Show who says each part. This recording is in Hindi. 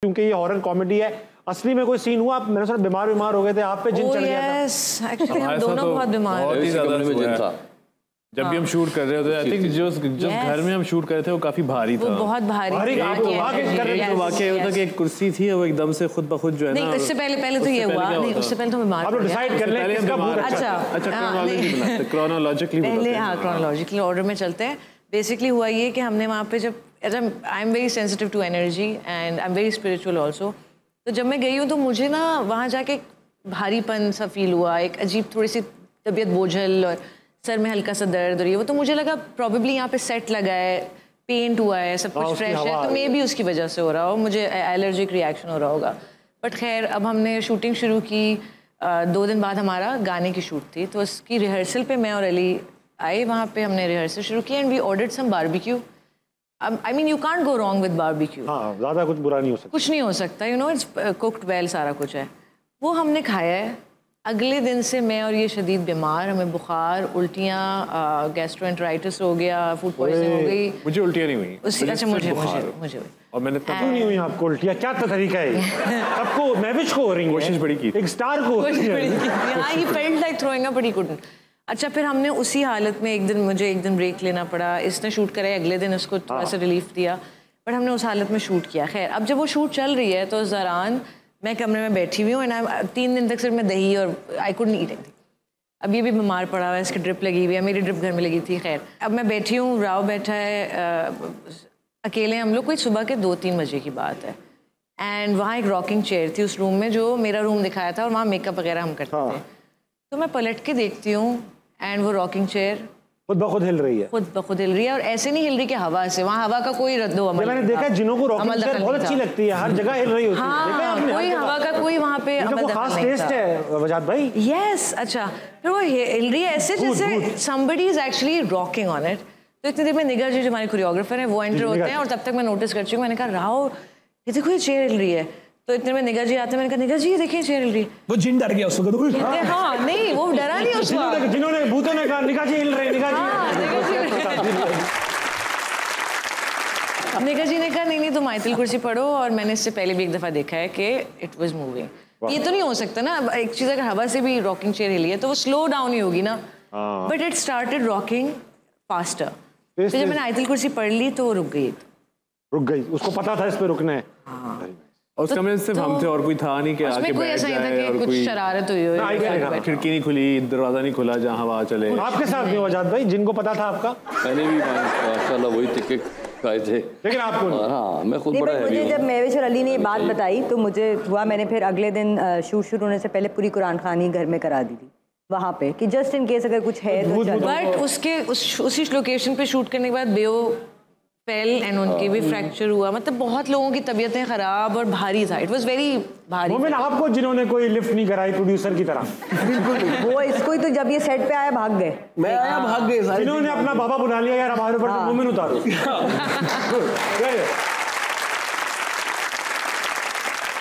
Speaker 1: क्योंकि ये हॉरर कॉमेडी है। असली में कोई सीन हुआ, आप मेरे साथ बीमार हो गए थे, आप पे जिन चढ़ गया था?
Speaker 2: एक्चुअली हम दोनों बहुत बीमार
Speaker 3: बहुत ही ज्यादा जिन था। जब भी हम शूट कर रहे थे, आई थिंक जो घर में हम शूट कर रहे थे वो काफी भारी था।
Speaker 2: वो बहुत भारी था।
Speaker 3: वाकई होता कि एक कुर्सी थी वो एकदम से खुद ब खुद जो है ना।
Speaker 2: नहीं, इससे पहले तो ये हुआ नहीं, उससे पहले तो बीमार हो गया।
Speaker 1: डिसाइड कर लें किसका भूत अच्छा।
Speaker 3: अच्छा, क्रोनोलॉजिकली
Speaker 2: हाँ, क्रोनोलॉजिकली ऑर्डर में चलते हैं। बेसिकली हुआ ये कि हमने वहाँ पे जब I am very sensitive to energy and I am very spiritual also. तो जब मैं गई हूँ तो मुझे ना वहाँ जाके भारीपन सा फील हुआ, एक अजीब थोड़ी सी तबीयत बोझल और सर में हल्का सा दर्द और ये वो। तो मुझे लगा प्रॉबेबली यहाँ पे सेट लगा है, पेंट हुआ है, सब कुछ फ्रेश है, तो मे भी उसकी वजह से हो रहा हो, मुझे एलर्जिक रिएक्शन हो रहा होगा। बट खैर अब हमने शूटिंग शुरू की। 2 दिन बाद हमारा गाने की शूट थी, तो उसकी रिहर्सल पे मैं और अली आए। वहाँ पे हमने रिहर्सल शुरू की and we ordered some barbecue. I mean, you can't go wrong with barbecue.
Speaker 1: हाँ, ज़्यादा कुछ बुरा नहीं हो सकता।
Speaker 2: कुछ नहीं हो सकता, you know, it's cooked well, सारा कुछ है। वो हमने खाया है। अगले दिन से मैं और ये शदीद बीमार, हमें बुखार, उल्टियाँ, गैस्ट्रोएंटेराइटिस हो गया, फूड पॉइजनिंग हो गई।
Speaker 3: मुझे उल्टियाँ नहीं हुई।
Speaker 2: अच्छा, मुझे
Speaker 3: और मैंने
Speaker 1: क्यों नहीं हुई आपको उल्टियाँ? क्या तरीका है? सबको महविश को हो रही है,
Speaker 3: कोशिश बड़ी की,
Speaker 1: एक स्टार को
Speaker 2: हाँ, he felt like throwing up but he couldn't. अच्छा, फिर हमने उसी हालत में मुझे एक दिन ब्रेक लेना पड़ा। इसने शूट करा, अगले दिन उसको थोड़ा सा रिलीफ दिया, बट हमने उस हालत में शूट किया। खैर अब जब वो शूट चल रही है तो उस दौरान मैं कमरे में बैठी हुई हूँ एंड 3 दिन तक सिर्फ मैं दही और आई कुडंट ईट एनीथिंग। अब ये भी बीमार पड़ा हुआ है, इसकी ड्रिप लगी हुई है, मेरी ड्रिप घर में लगी थी। खैर अब मैं बैठी हूँ, राव बैठा है, अकेले हम लोग, कोई सुबह के 2-3 बजे की बात है। एंड वहाँ एक रॉकिंग चेयर थी उस रूम में, जो मेरा रूम दिखाया था, और वहाँ मेकअप वगैरह हम करते थे। तो मैं पलट के देखती हूँ एंड वो रॉकिंग चेयर
Speaker 1: खुद ब खुद हिल रही है।
Speaker 2: खुद ब खुद हिल रही है, और ऐसे नहीं हिल रही कि हवा से, वहाँ हवा का कोई रद्दो अमल।
Speaker 1: मैंने देखा जिनों को रॉकिंग चेयर बहुत अच्छी लगती है, हर जगह हिल रही होती है।
Speaker 2: हाँ, कोई हवा का कोई वहाँ पे अमल दखल
Speaker 1: खास टेस्ट है वजाद भाई।
Speaker 2: यस, अच्छा, फिर वो हिल रही है ऐसे जैसे somebody is actually rocking on it। तो इतनी देर में निगर जी जो हमारे कोरियोग्राफर हैं वो एंटर होते हैं, और तब तक मैं नोटिस कर चुकी हूँ। मैंने कहा राव ये देखो ये चेयर हिल रही है। तो इतने में निगर जी आते हैं, मैंने कहा निगर जी ये देखिए चेयर हिल रही है।
Speaker 4: वो जिन डर गया उस वक्त।
Speaker 2: हाँ, नहीं वो डरा नहीं उस वक्त,
Speaker 1: जिन्होंने भूतों ने कहा निगर जी हिल रहे, निगर
Speaker 2: जी ने कहा नहीं तुम आयतुल कुर्सी पढ़ो। और मैंने इससे पहले भी एक दफ़ा देखा है कि इट वाज मूविंग। ये तो नहीं हो सकता ना, एक चीज़ अगर हवा से भी रॉकिंग चेयर हिली है तो वो स्लो डाउन ही होगी ना, but it started rocking faster. तो जब मैंने आयतुल कुर्सी पढ़ ली तो वो रुक गई। उसको पता था इस पे रुकना है।
Speaker 3: उस कमरे में सिर्फ हम थे और कोई था नहीं कि आके बैठ जाए, और
Speaker 2: कुछ शरारत हुई हो,
Speaker 3: खिड़की नहीं खुली, दरवाजा नहीं खुला जहाँ हवा चले।
Speaker 1: आपके साथ भी वजाद भाई, जिनको पता था आपका?
Speaker 5: मैंने भी माशाल्लाह वही टिकट खाए थे,
Speaker 1: लेकिन आपको
Speaker 5: हाँ, मैं खुद बड़ा
Speaker 6: मुझे जब महविश और अली ने ये बात बताई तो मुझे हुआ, मैंने फिर अगले दिन शूट शुरू होने से पहले पूरी कुरान खानी घर में करा दी थी वहाँ पे, कि जस्ट इन केस अगर कुछ है तो चलो।
Speaker 2: बट उसी लोकेशन पे शूट करने के बाद बेओ फेल एंड उनकी भी फ्रैक्चर हुआ। मतलब बहुत लोगों की तबीयतें खराब और भारी था, इट वाज वेरी भारी।
Speaker 1: मोमिन, आपको जिन्होंने कोई लिफ्ट नहीं कराई प्रोड्यूसर की तरह?
Speaker 6: बिल्कुल, वो इसको ही तो जब ये सेट पे आया भाग गए।
Speaker 4: मैं आया भाग गए,
Speaker 1: जिन्होंने अपना बाबा बुला लिया यार हमारे ऊपर, मोमिन उतारो।